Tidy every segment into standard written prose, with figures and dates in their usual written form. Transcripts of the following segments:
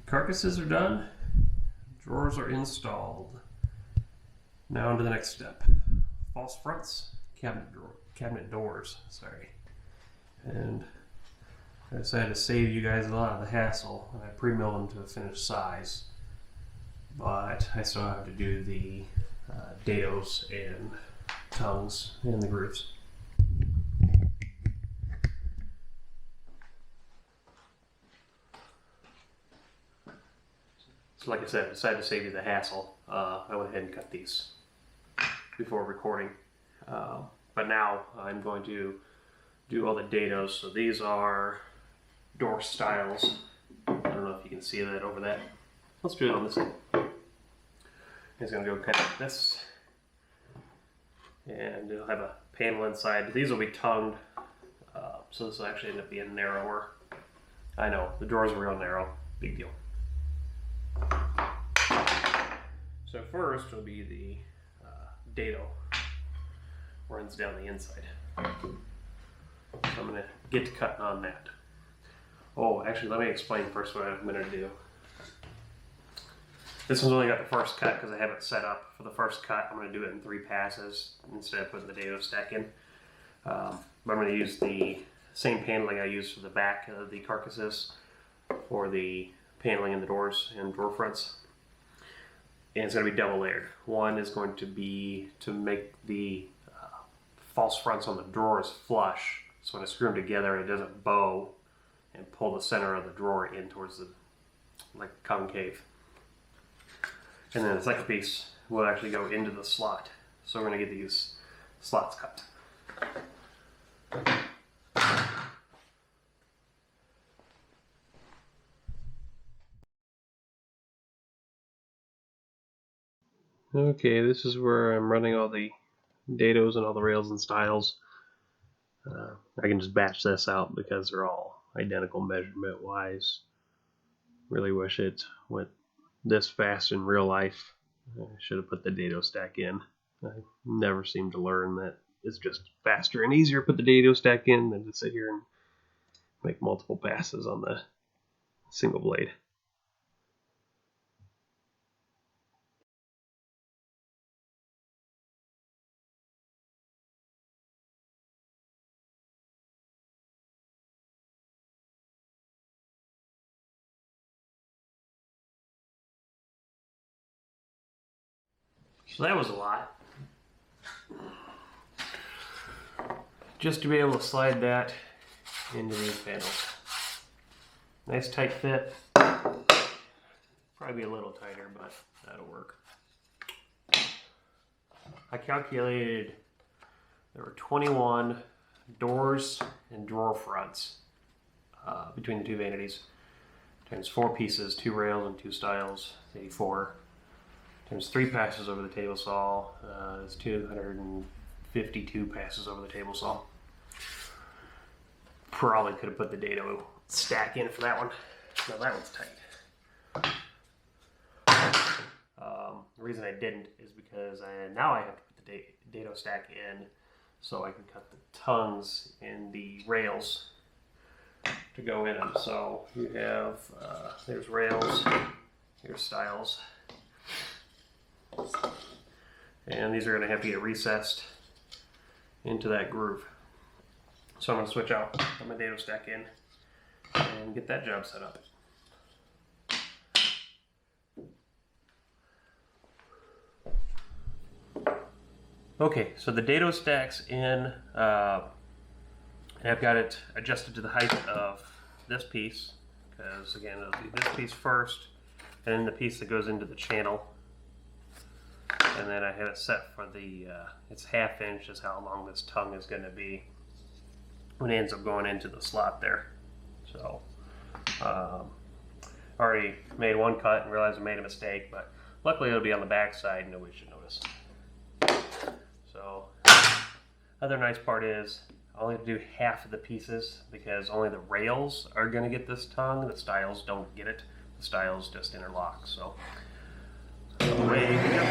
Carcasses are done. Drawers are installed. Now on to the next step. False fronts, cabinet doors, sorry. And I decided to save you guys a lot of the hassle, and I pre-milled them to a finished size. But I still have to do the dados and tongues in the grooves. So like I said, I decided to save you the hassle. I went ahead and cut these before recording. But now I'm going to do all the dados. So these are door styles. I don't know if you can see that over that. Let's do it on this side. It's going to go kind of like this. And it'll have a panel inside. These will be tongued. So this will actually end up being narrower. I know, the drawers are real narrow. Big deal. So first will be the dado. Runs down the inside. So I'm going to get to cutting on that. Oh, actually, let me explain first what I'm going to do. This one's only got the first cut because I have it set up for the first cut. I'm going to do it in 3 passes instead of putting the dado stack in. But I'm going to use the same paneling I used for the back of the carcasses for the paneling in the doors and drawer fronts. And it's going to be double layered. One is going to be to make the false fronts on the drawers flush, so when I screw them together it doesn't bow and pull the center of the drawer in towards the like concave. And then the second piece will actually go into the slot, so we're going to get these slots cut. Okay, this is where I'm running all the dados and all the rails and styles. I can just batch this out because they're all identical measurement wise. Really wish it went this fast in real life. I should have put the dado stack in. I never seem to learn that it's just faster and easier to put the dado stack in than to sit here and make multiple passes on the single blade. So that was a lot. Just to be able to slide that into these panels. Nice tight fit. Probably be a little tighter, but that'll work. I calculated there were 21 doors and drawer fronts between the 2 vanities. Times 4 pieces, 2 rails and 2 styles, 84. Times 3 passes over the table saw is 252 passes over the table saw. Probably could have put the dado stack in for that one. No, that one's tight. The reason I didn't is because now I have to put the dado stack in so I can cut the tongues and the rails to go in them. So you have, there's rails, here's styles. And these are going to have to get recessed into that groove. So I'm going to switch out, put my dado stack in, and get that job set up. Okay, so the dado stack's in. I've got it adjusted to the height of this piece, because again, it'll be this piece first, and then the piece that goes into the channel. And then I have it set for the, it's 1/2 inch is how long this tongue is going to be when it ends up going into the slot there. So, already made one cut and realized I made a mistake, but luckily it'll be on the back side and nobody should notice. So, other nice part is I only have to do half of the pieces because only the rails are going to get this tongue. The styles don't get it. The styles just interlock. So, away we go.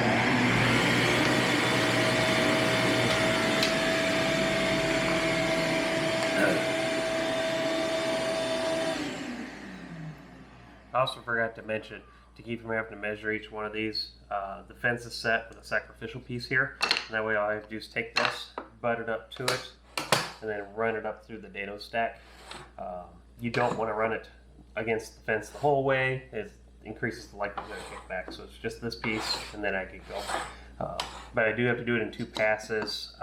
I also forgot to mention, to keep from having to measure each one of these, the fence is set with a sacrificial piece here. And that way all I have to do is take this, butt it up to it, and then run it up through the Dado Stack. You don't want to run it against the fence the whole way. It increases the likelihood of kickback. So it's just this piece, and then I can go. But I do have to do it in 2 passes.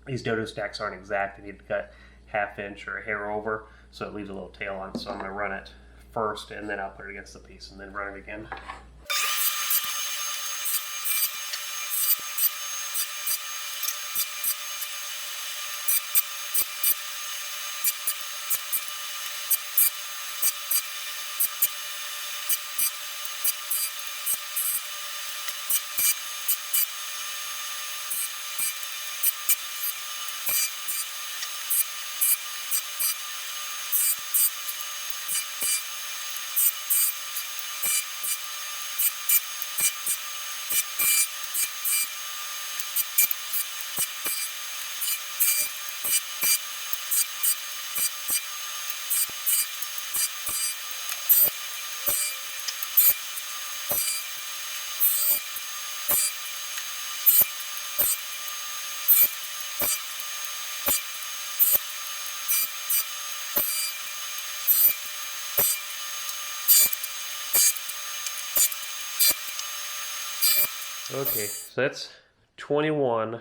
These Dado Stacks aren't exact. I need to cut 1/2 inch or a hair over, so it leaves a little tail on it. So I'm going to run it first, and then I'll put it against the piece, and then run it again. Okay, so that's 21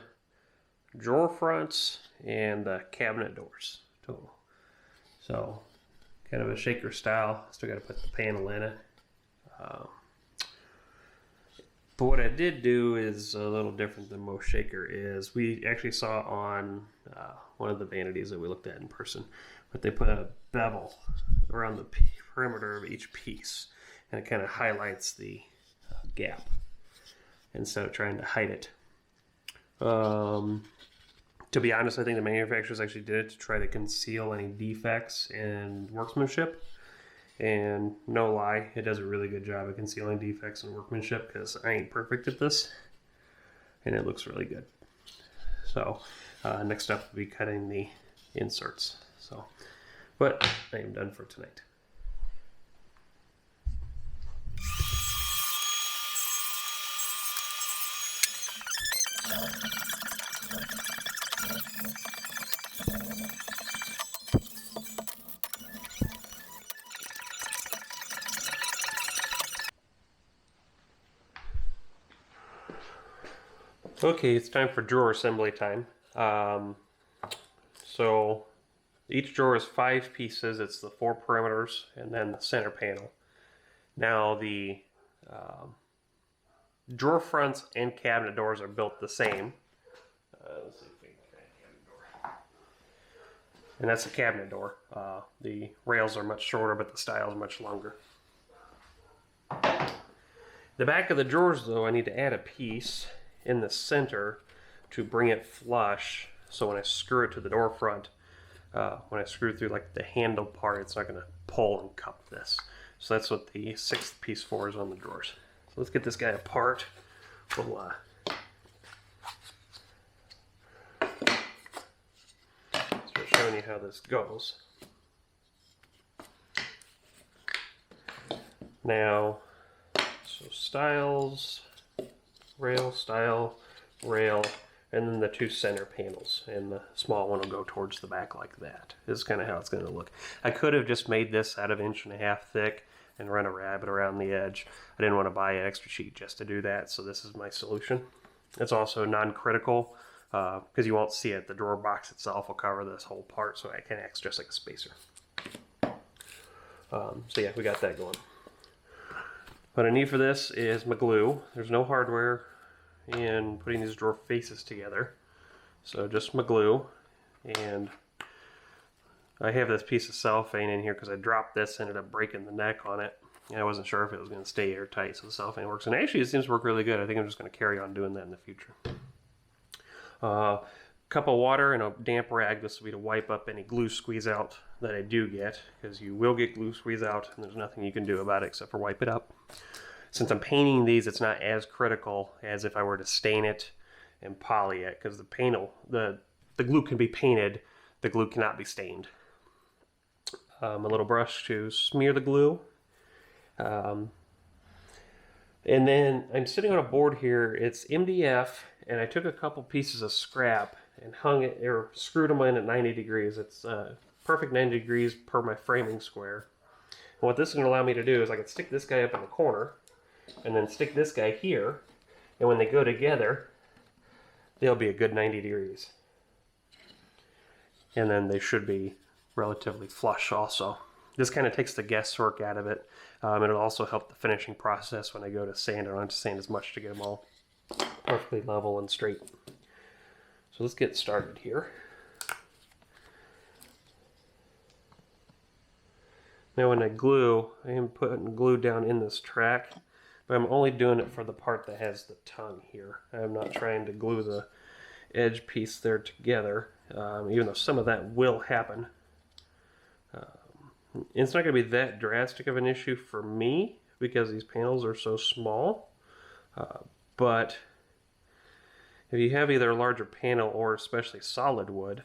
drawer fronts and cabinet doors total. So kind of a shaker style. Still got to put the panel in it. But what I did do is a little different than most shaker is we actually saw on one of the vanities that we looked at in person, but they put a bevel around the perimeter of each piece, and it kind of highlights the gap instead of trying to hide it. To be honest, I think the manufacturers actually did it to try to conceal any defects in workmanship. And no lie, it does a really good job of concealing defects in workmanship, because I ain't perfect at this, and it looks really good. So next up will be cutting the inserts. So, but I am done for tonight. Okay, it's time for drawer assembly time. So each drawer is 5 pieces. It's the 4 perimeters and then the center panel. Now the drawer fronts and cabinet doors are built the same. Let's see if we can find a cabinet door. And that's a cabinet door. The rails are much shorter, but the style is much longer. The back of the drawers, though, I need to add a piece in the center to bring it flush, so when I screw it to the door front, when I screw through like the handle part, it's not going to pull and cup this. So that's what the 6th piece for is on the drawers. So let's get this guy apart. We'll start showing you how this goes. Now, so styles, rail, style, rail, and then the 2 center panels, and the small one will go towards the back like that. This is kind of how it's going to look. I could have just made this out of 1.5 inch thick and run a rabbet around the edge. I didn't want to buy an extra sheet just to do that, so this is my solution. It's also non-critical because you won't see it. The drawer box itself will cover this whole part, so it kind of acts just like a spacer. So yeah, we got that going. What I need for this is my glue. There's no hardware in putting these drawer faces together, so just my glue. And I have this piece of cellophane in here because I dropped this, ended up breaking the neck on it, and I wasn't sure if it was going to stay airtight, so the cellophane works. And actually it seems to work really good. I think I'm just going to carry on doing that in the future. Cup of water and a damp rag. This will be to wipe up any glue squeeze out that I do get, because you will get glue squeeze out and there's nothing you can do about it except for wipe it up. Since I'm painting these, it's not as critical as if I were to stain it and poly it, because the glue can be painted, the glue cannot be stained. A little brush to smear the glue, And then I'm sitting on a board here. It's MDF, and I took a couple pieces of scrap and hung it or screwed them in at 90 degrees. It's perfect 90 degrees per my framing square. And what this is going to allow me to do is I can stick this guy up in the corner and then stick this guy here, and when they go together, they'll be a good 90 degrees. And then they should be relatively flush also. This kind of takes the guesswork out of it. It'll also help the finishing process when I go to sand. I don't have to sand as much to get them all perfectly level and straight. So let's get started here. Now when I glue, I am putting glue down in this track, but I'm only doing it for the part that has the tongue here. I'm not trying to glue the edge piece there together, even though some of that will happen. It's not going to be that drastic of an issue for me because these panels are so small, but if you have either a larger panel or especially solid wood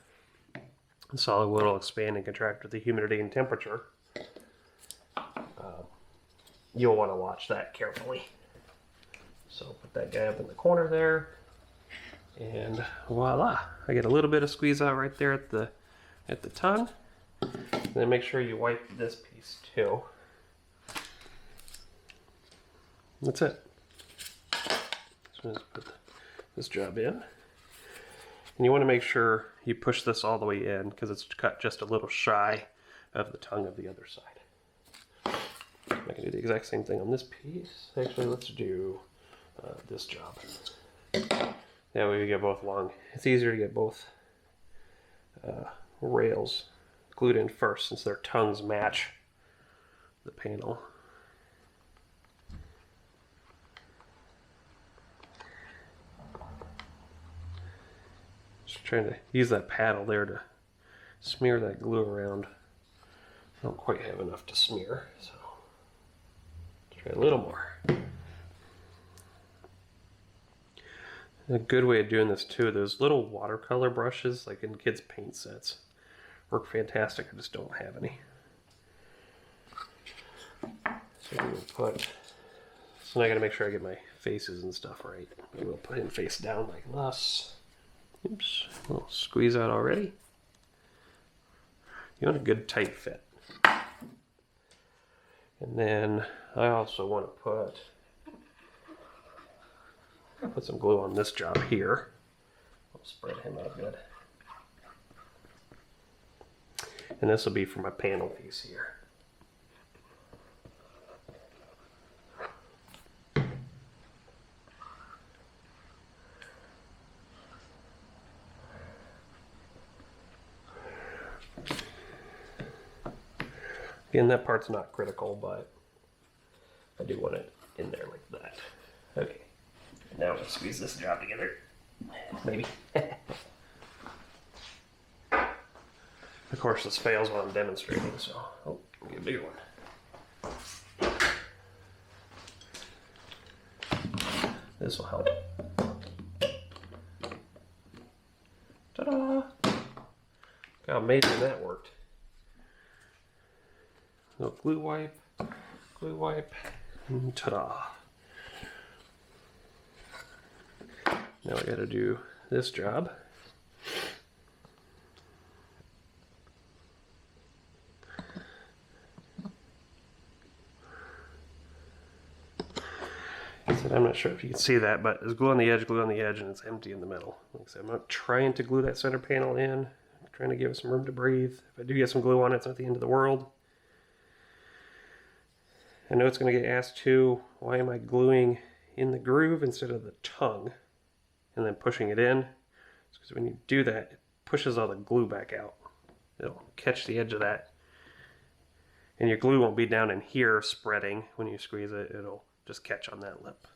will expand and contract with the humidity and temperature. You'll want to watch that carefully. So put that guy up in the corner there, and voila! I get a little bit of squeeze out right there at the tongue. And then make sure you wipe this piece too. That's it. So let's put this job in. And you want to make sure you push this all the way in because it's cut just a little shy of the tongue of the other side. I can do the exact same thing on this piece. Actually, let's do this job. That way we get both long. It's easier to get both rails glued in first since their tongues match the panel. Just trying to use that paddle there to smear that glue around. I don't quite have enough to smear, so try a little more. A good way of doing this too, those little watercolor brushes like in kids' paint sets work fantastic. I just don't have any. So now I gotta make sure I get my faces and stuff right. We'll put him face down like this. Oops, a little squeeze out already. You want a good tight fit. And then I also want to put some glue on this job here. I'll spread him out good. And this will be for my panel piece here. Again, that part's not critical, but I do want it in there like that. Okay, now let's squeeze this job together. Maybe. Of course, this fails while I'm demonstrating, so I'll get a bigger one. This will help. Ta-da! Look how amazing that worked. A little glue wipe, and ta-da! Now I gotta do this job. I'm not sure if you can see that, but there's glue on the edge, and it's empty in the middle. Like I said, I'm not trying to glue that center panel in. I'm trying to give it some room to breathe. If I do get some glue on it, it's not the end of the world. I know it's going to get asked too, why am I gluing in the groove instead of the tongue and then pushing it in? It's because when you do that, it pushes all the glue back out. It'll catch the edge of that. And your glue won't be down in here spreading when you squeeze it. It'll just catch on that lip.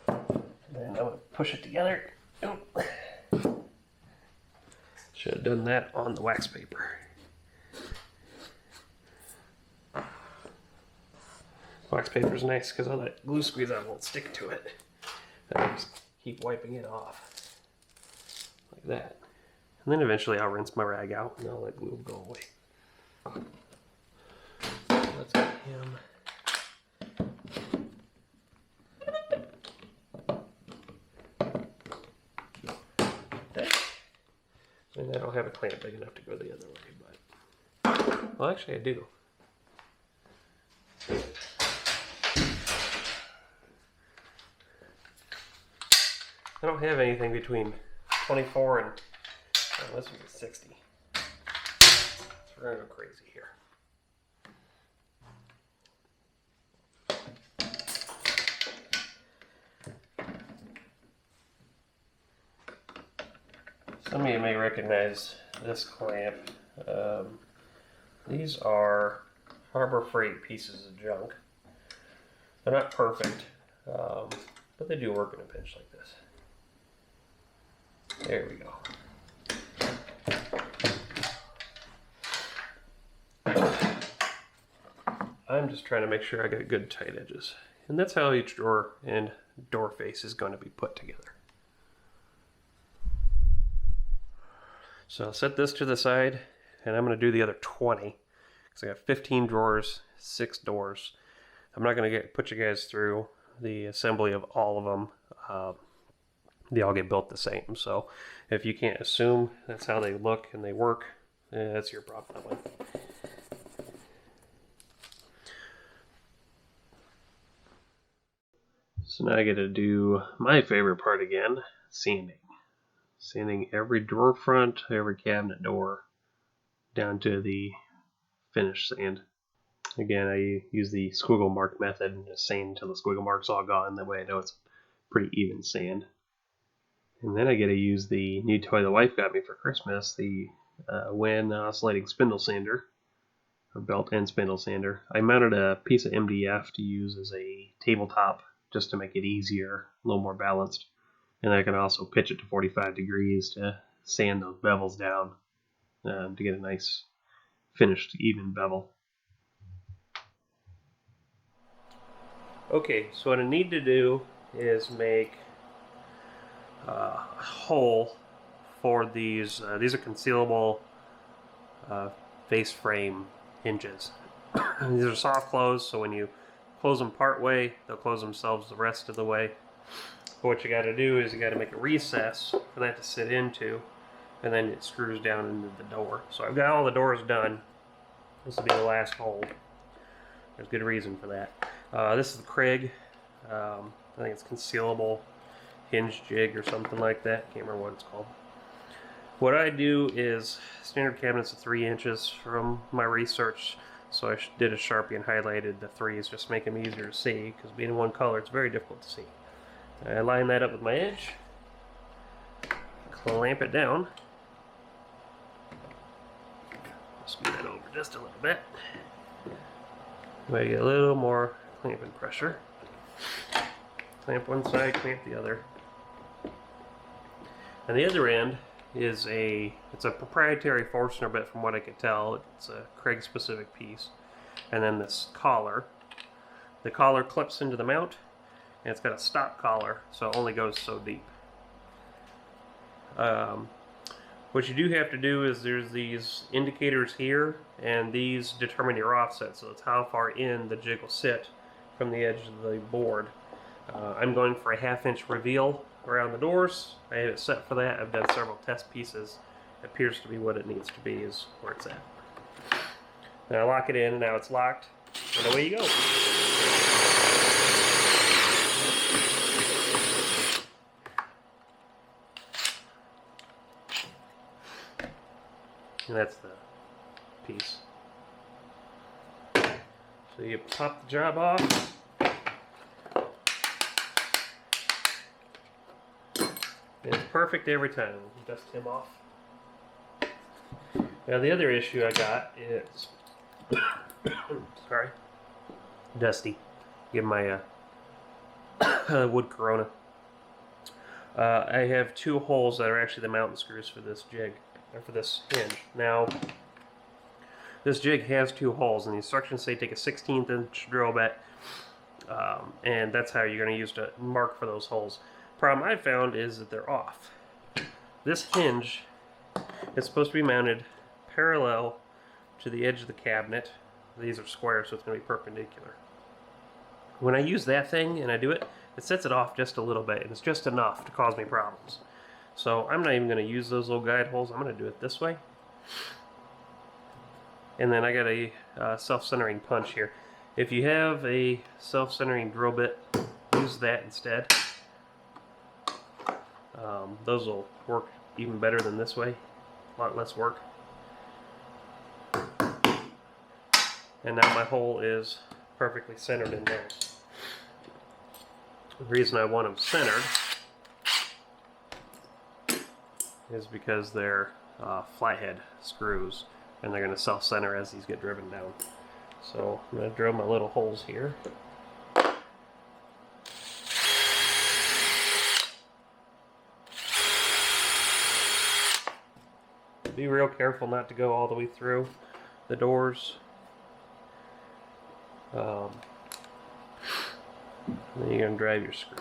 And I'm going to push it together. Oh. Should have done that on the wax paper. Wax paper is nice because all that glue squeeze out won't stick to it. I just keep wiping it off like that. And then eventually I'll rinse my rag out and all that glue will go away. Let's get him. And I don't have a clamp big enough to go the other way, but well, actually I do. I don't have anything between 24 and this one's a 60. So we're gonna go crazy here. Some of you may recognize this clamp. These are Harbor Freight pieces of junk. They're not perfect, but they do work in a pinch like this. There we go. I'm just trying to make sure I got good tight edges. And that's how each drawer and door face is going to be put together. So I'll set this to the side, and I'm going to do the other 20. Because I got 15 drawers, 6 doors. I'm not going to put you guys through the assembly of all of them. They all get built the same. So if you can't assume that's how they look and they work, that's your problem. So now I get to do my favorite part again, sanding. Sanding every drawer front, every cabinet door, down to the finished sand. Again, I use the squiggle mark method and just sand until the squiggle mark's all gone. That way I know it's pretty even sand. And then I get to use the new toy the wife got me for Christmas, the Wen oscillating spindle sander, or belt and spindle sander. I mounted a piece of MDF to use as a tabletop just to make it easier, a little more balanced. And I can also pitch it to 45 degrees to sand those bevels down to get a nice finished even bevel. Okay, so what I need to do is make a hole for these. These are concealable face frame hinges. These are soft close, so when you close them part way, they'll close themselves the rest of the way. But what you got to do is you got to make a recess for that to sit into, and then it screws down into the door. So I've got all the doors done. This will be the last hole. There's good reason for that. This is the Craig. I think it's concealable hinge jig or something like that. Can't remember what it's called. What I do is standard cabinets are 3 inches from my research. So I did a Sharpie and highlighted the 3s just to make them easier to see, because being in one color it's very difficult to see. I line that up with my edge, clamp it down, speed that over just a little bit. Maybe get a little more clamping pressure. Clamp one side, clamp the other. And the other end is it's a proprietary Forstner bit from what I could tell. It's a Craig specific piece. And then this collar. The collar clips into the mount, and it's got a stop collar, so it only goes so deep. What you do have to do is there's these indicators here, and these determine your offset, so it's how far in the jig will sit from the edge of the board. I'm going for a 1/2 inch reveal around the doors. I have it set for that. I've done several test pieces. It appears to be what it needs to be, is where it's at. Now I lock it in, and now it's locked, and away you go. And that's the piece. So you pop the job off. And it's perfect every time. Dust him off. Now the other issue I got is, sorry, dusty. Give my wood Corona. I have 2 holes that are actually the mountain screws for this jig, or for this hinge. Now, this jig has 2 holes, and the instructions say take a 1/16 inch drill bit, and that's how you're going to use to mark for those holes. Problem I found is that they're off. This hinge It's supposed to be mounted parallel to the edge of the cabinet. These are square, so it's going to be perpendicular. When I use that thing and I do it, it sets it off just a little bit, and it's just enough to cause me problems. So I'm not even going to use those little guide holes. I'm going to do it this way. And then I got a self-centering punch here. If you have a self-centering drill bit, use that instead. Those will work even better than this way. A lot less work. And now my hole is perfectly centered in there. The reason I want them centered is because they're flathead screws, and they're going to self-center as these get driven down. So I'm going to drill my little holes here. Be real careful not to go all the way through the doors. Then you're going to drive your screw.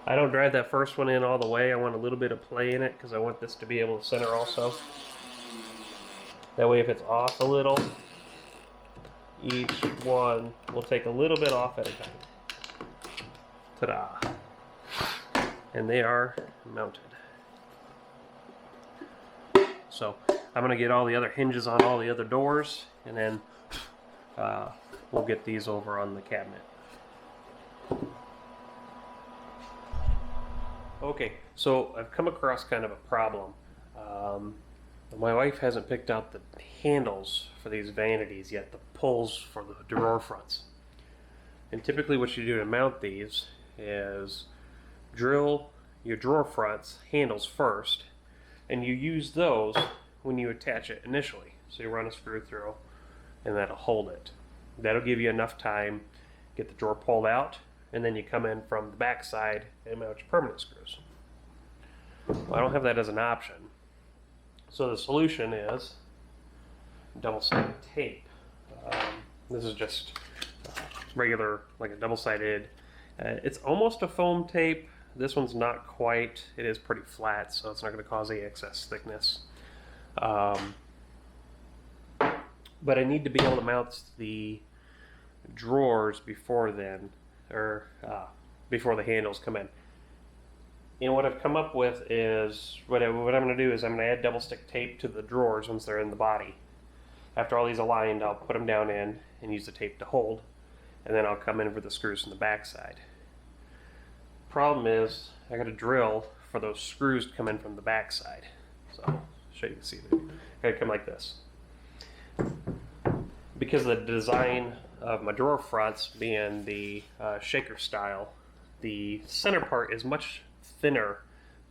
I don't drive that first one in all the way. I want a little bit of play in it because I want this to be able to center also. That way if it's off a little, each one will take a little bit off at a time. Ta-da! And they are mounted. So I'm going to get all the other hinges on all the other doors, and then we'll get these over on the cabinet. Okay, so I've come across kind of a problem. My wife hasn't picked out the handles for these vanities yet, the pulls for the drawer fronts. And typically what you do to mount these is drill your drawer fronts handles first, and you use those when you attach it initially. So you run a screw through, and that'll hold it. That'll give you enough time to get the drawer pulled out, and then you come in from the back side and mount your permanent screws. Well, I don't have that as an option. So the solution is double stack tape. This is just regular, like a double-sided. It's almost a foam tape. This one's not quite. It is pretty flat, so it's not going to cause any excess thickness. But I need to be able to mount the drawers before then, or before the handles come in. And what I've come up with is, what I'm going to do is I'm going to add double stick tape to the drawers once they're in the body. After all these aligned, I'll put them down in and use the tape to hold, and then I'll come in with the screws from the back side. Problem is, I got to drill for those screws to come in from the back side. So, I'll show you, see, I got to come like this. Because of the design of my drawer fronts being the shaker style, the center part is much thinner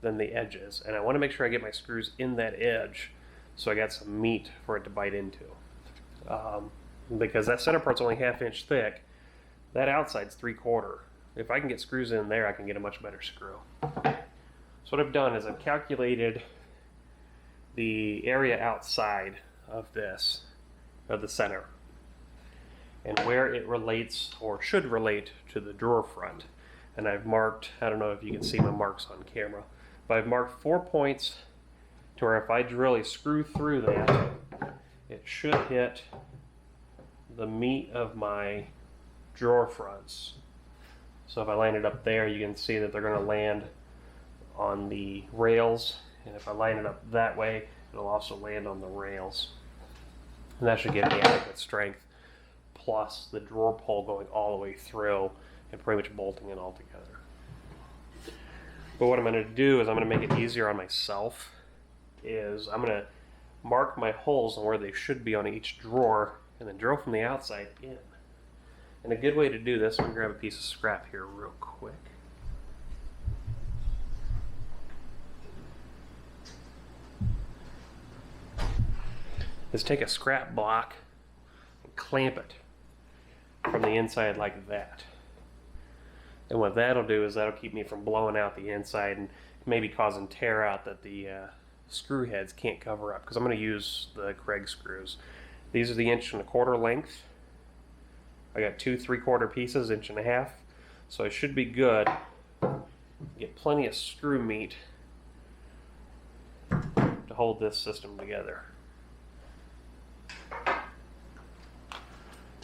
than the edges, and I want to make sure I get my screws in that edge so I got some meat for it to bite into. Because that center part's only 1/2 inch thick, that outside's 3/4. If I can get screws in there, I can get a much better screw. So what I've done is I've calculated the area outside of this, of the center, and where it relates or should relate to the drawer front. And I've marked, I don't know if you can see my marks on camera, but I've marked 4 points to where if I drill a screw through that, it should hit the meat of my drawer fronts. So if I line it up there, you can see that they're going to land on the rails, and if I line it up that way, it'll also land on the rails. And that should give me adequate strength, plus the drawer pull going all the way through and pretty much bolting it all together. But what I'm going to do is I'm going to make it easier on myself, is I'm going to mark my holes on where they should be on each drawer and then drill from the outside in. And a good way to do this, I'm going to grab a piece of scrap here real quick. Is take a scrap block and clamp it from the inside like that. And what that'll do is that'll keep me from blowing out the inside and maybe causing tear out that the screw heads can't cover up, because I'm going to use the Craig screws. These are the 1.25 inch length. I got 2 3/4 pieces, 1.5 inch, so I should be good. Get plenty of screw meat hold this system together.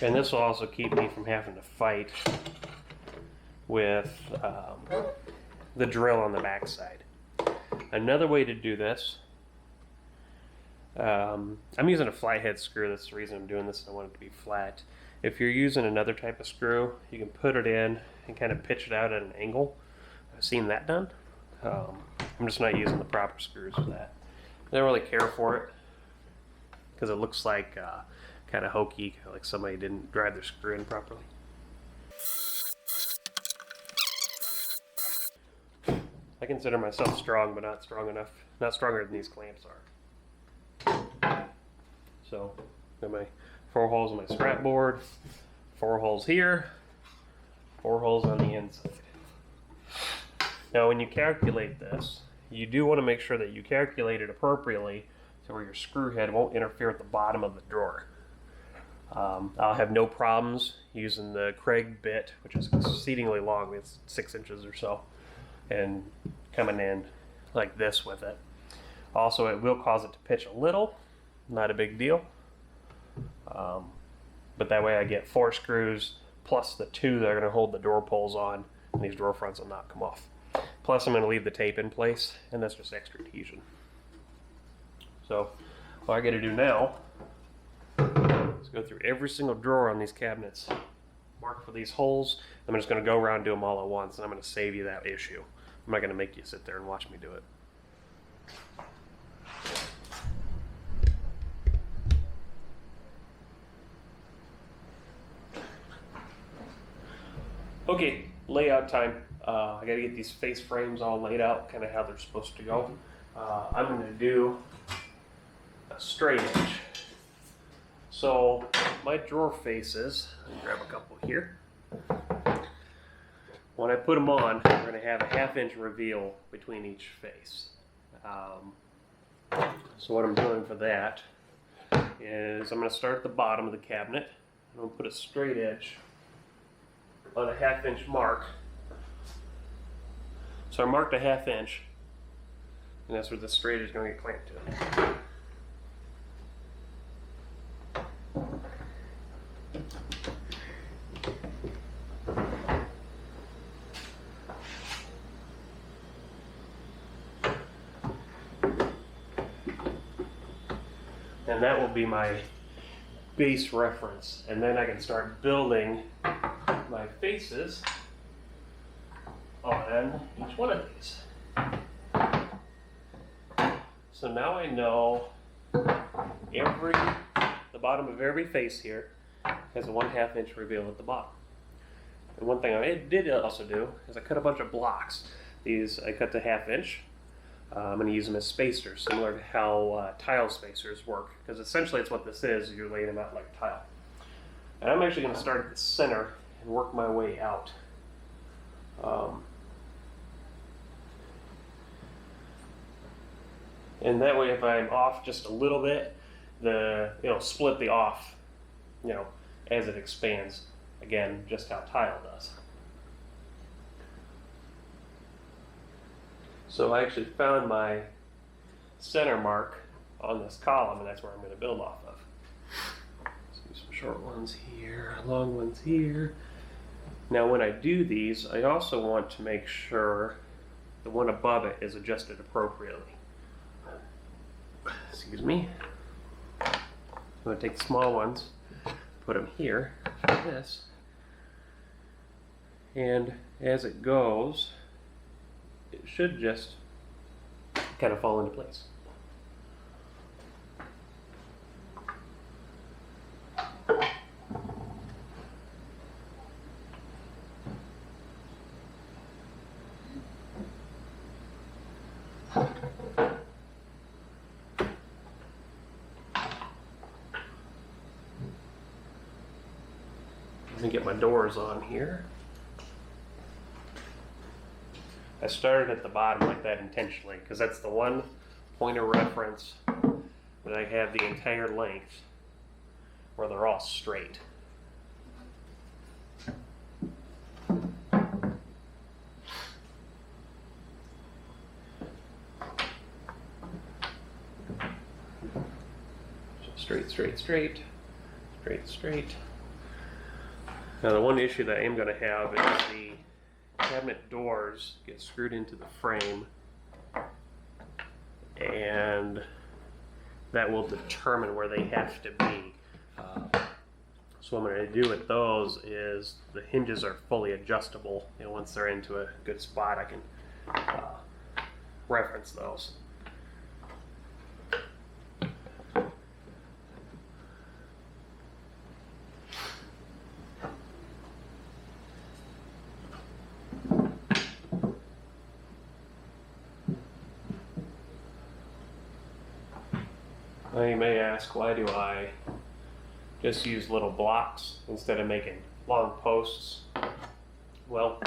And this will also keep me from having to fight with the drill on the backside. Another way to do this, I'm using a flathead screw. That's the reason I'm doing this. I want it to be flat. If you're using another type of screw, you can put it in and kind of pitch it out at an angle. I've seen that done. I'm just not using the proper screws for that. I don't really care for it because it looks like kind of hokey, like somebody didn't drive their screw in properly. I consider myself strong, but not strong enough. Not stronger than these clamps are. So, got my 4 holes in my scrap board, 4 holes here, 4 holes on the inside. Now, when you calculate this, you do want to make sure that you calculate it appropriately so where your screw head won't interfere with the bottom of the drawer. I'll have no problems using the Craig bit, which is exceedingly long. It's 6 inches or so, and coming in like this with it. Also, it will cause it to pitch a little, not a big deal. But that way I get 4 screws plus the 2 that are going to hold the door pulls on, and these drawer fronts will not come off. Plus I'm going to leave the tape in place, and that's just extra adhesion. So what I got to do now is go through every single drawer on these cabinets, mark for these holes. I'm just going to go around and do them all at once, and I'm going to save you that issue. I'm not going to make you sit there and watch me do it. Okay, layout time. I got to get these face frames all laid out, kind of how they're supposed to go. I'm going to do a straight edge. So my drawer faces, let me grab a couple here. When I put them on, we're going to have a 1/2 inch reveal between each face. So what I'm doing for that is I'm going to start at the bottom of the cabinet. I'm going to put a straight edge on a 1/2 inch mark. So I marked a 1/2 inch, and that's where the straight is going to get clamped to. And that will be my base reference, and then I can start building my faces on each one of these. So now I know the bottom of every face here has a 1/2 inch reveal at the bottom. And one thing I did also do is I cut a bunch of blocks. These I cut to 1/2 inch. I'm going to use them as spacers, similar to how tile spacers work, because essentially it's what this is. You're laying them out like tile. And I'm actually going to start at the center and work my way out. And that way, if I'm off just a little bit, it'll split the off, as it expands. Again, just how tile does. So I actually found my center mark on this column, and that's where I'm going to build off of. Let's do some short ones here, long ones here. Now when I do these, I also want to make sure the one above it is adjusted appropriately. Excuse me. I'm going to take the small ones, put them here, like this, and as it goes, it should just kind of fall into place. Let me get my doors on here. I started at the bottom like that intentionally because that's the one point of reference that I have the entire length where they're all straight. Straight, straight, straight, straight, straight. Now the one issue that I am going to have is the cabinet doors get screwed into the frame, and that will determine where they have to be. So what I'm going to do with those is the hinges are fully adjustable. You know, once they're into a good spot, I can reference those. Now you may ask, why do I just use little blocks instead of making long posts? Well,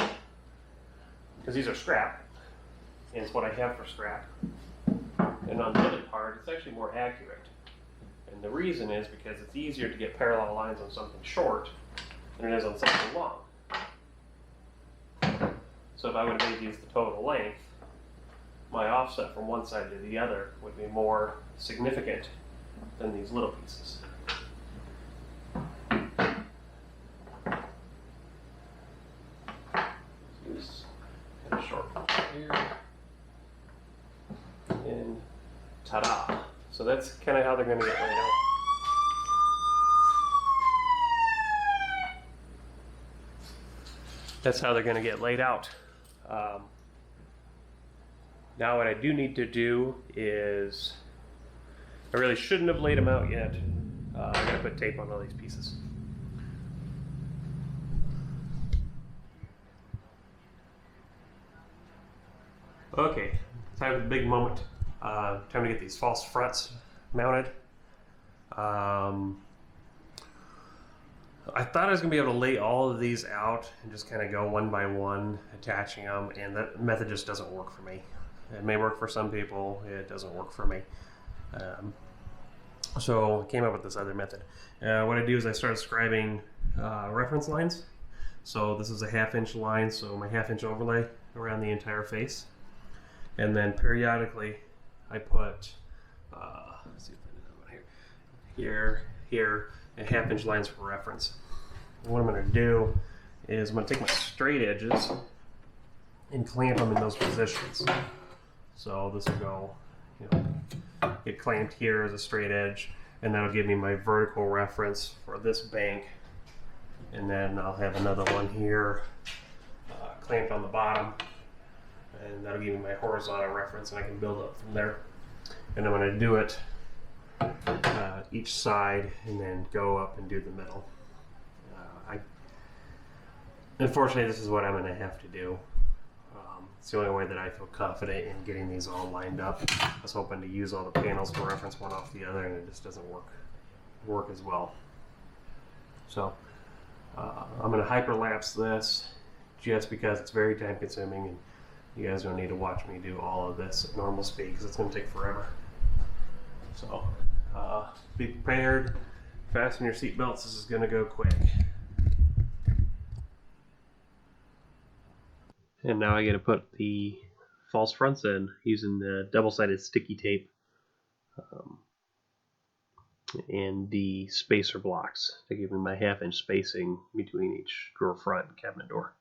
because these are scrap, and it's what I have for scrap. And on the other part, it's actually more accurate. And the reason is because it's easier to get parallel lines on something short than it is on something long. So if I would have used the total length, my offset from one side to the other would be more significant than these little pieces. Use kind of short here, and ta-da! So that's kind of how they're going to get laid out. That's how they're going to get laid out. Now what I do need to do is, I really shouldn't have laid them out yet. I'm going to put tape on all these pieces. Okay, time for the big moment. Time to get these false fronts mounted. I thought I was going to be able to lay all of these out and just kind of go one by one, attaching them, and that method just doesn't work for me. It may work for some people, it doesn't work for me. So I came up with this other method. What I do is I start scribing reference lines. So this is a 1/2 inch line, so my 1/2 inch overlay around the entire face. And then periodically I put, let's see if I did that one here, and 1/2 inch lines for reference. And what I'm going to do is I'm going to take my straight edges and clamp them in those positions. So this will go, get clamped here as a straight edge, and that'll give me my vertical reference for this bank. And then I'll have another one here clamped on the bottom, and that'll give me my horizontal reference, and I can build up from there. And I'm going to do it each side and then go up and do the middle. Unfortunately, this is what I'm going to have to do. It's the only way that I feel confident in getting these all lined up. I was hoping to use all the panels to reference one off the other, and it just doesn't work as well. So I'm going to hyperlapse this just because it's very time consuming, and you guys don't need to watch me do all of this at normal speed because it's going to take forever. So be prepared, fasten your seatbelts, this is going to go quick. And now I got to put the false fronts in using the double-sided sticky tape and the spacer blocks to give me my 1/2 inch spacing between each drawer front and cabinet door.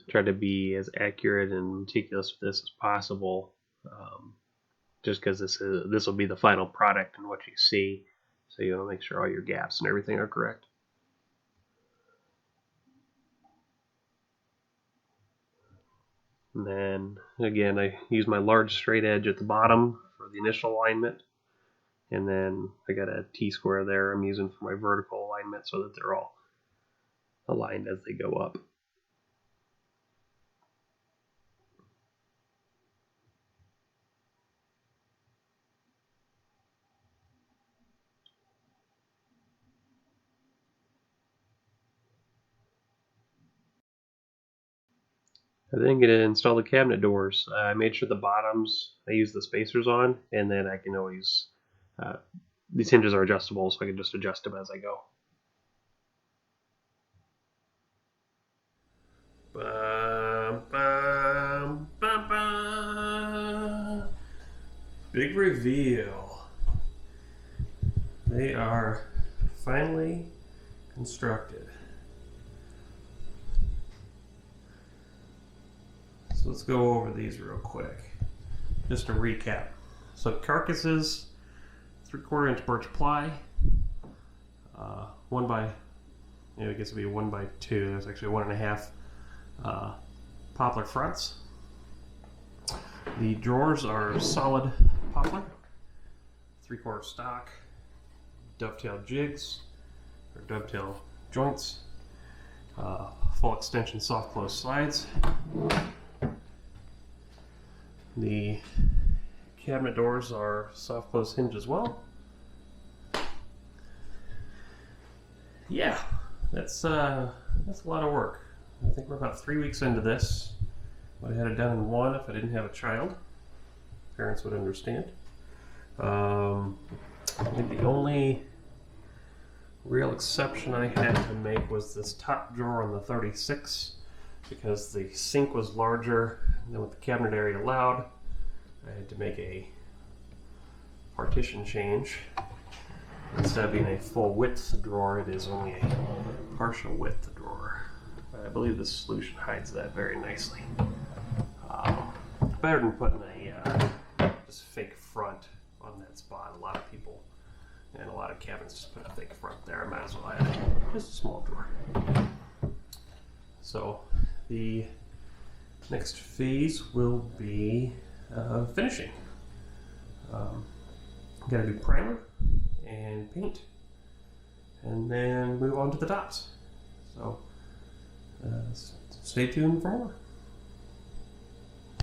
Try to be as accurate and meticulous with this as possible, just because this will be the final product and what you see, so you want to make sure all your gaps and everything are correct. And then again, I use my large straight edge at the bottom for the initial alignment, and then I got a T-square there I'm using for my vertical alignment so that they're all aligned as they go up. I then get to install the cabinet doors. I made sure the bottoms I use the spacers on, and then I can always, these hinges are adjustable, so I can just adjust them as I go. Bum, bum, bum, bum. Big reveal. They are finally constructed. So let's go over these real quick. Just to recap. So carcasses, 3/4 inch birch ply, 1 by, I guess it'd be 1 by 2. That's actually 1.5 poplar fronts. The drawers are solid poplar, 3/4 stock, dovetail jigs or dovetail joints, full extension soft close slides. The cabinet doors are soft close hinge as well. Yeah, that's a lot of work. I think we're about 3 weeks into this. Would have had it done in 1 if I didn't have a child. Parents would understand. I think the only real exception I had to make was this top drawer on the 36, because the sink was larger than what the cabinet area allowed. I had to make a partition change. Instead of being a full width drawer, it is only a partial width drawer. I believe this solution hides that very nicely. Better than putting a just fake front on that spot. A lot of people and a lot of cabinets just put a fake front there. I might as well add just a small drawer. So the next phase will be finishing. Gotta do primer and paint, and then move on to the tops. So stay tuned for more.